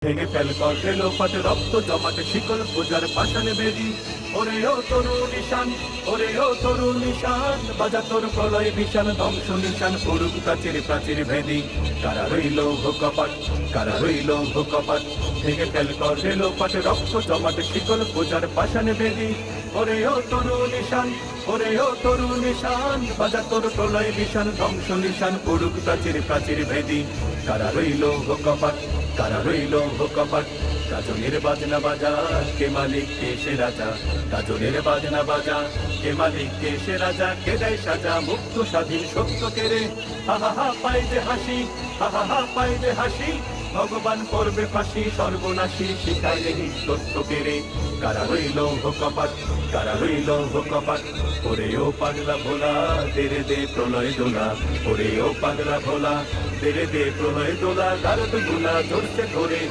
ভেঙে ফেল কর লোপাট রক্ত জমাট শিকল পূজার পাষাণ বেদি। ওরে ও তরু নিশান, ওরে ও তরু নিশান, বাজা তোর প্রলয় বিশান, ধ্বংস নিশান পড়ুক প্রাচীর প্রাচীর ভেদি। কারা রইল কপাট, কারা রইল কপাট, ভেঙে ফেল কর লোপাট রক্ত জমাট শিকল পূজার পাষাণ বেদি। ওরে ও তরু নিশান, ওরে ও তরু নিশান, বাজা তোর প্রলয় বিশান, ধ্বংস নিশান পড়ুক প্রাচীর প্রাচীর ভেদি। কারা রইল কপাট, কারা রইল কপাট, গাজনের বাজনা বাজা, কে মালিক কে সে রাজা। গাজনের বাজনা বাজা, কে মালিক কে সে রাজা, কে দেয় সাজা মুক্ত স্বাধীন সত্য কেড়ে। হা হা হা পাই যে হাসি, হা হা হা পাই যে হাসি, ভগবান করবে ফাঁসি সর্বনাশী শিখায় নেই সত্য কেড়ে। কারা রইল কপাট, কারা রইল কপাট, ওরে ও পাগলা ভোলা, তেরে দে প্রলয় দোলা। ওরে ও পাগলা ভোলা, তেরে দে প্রলয় দোলা, গারদ গুলা জোরছে ধরে।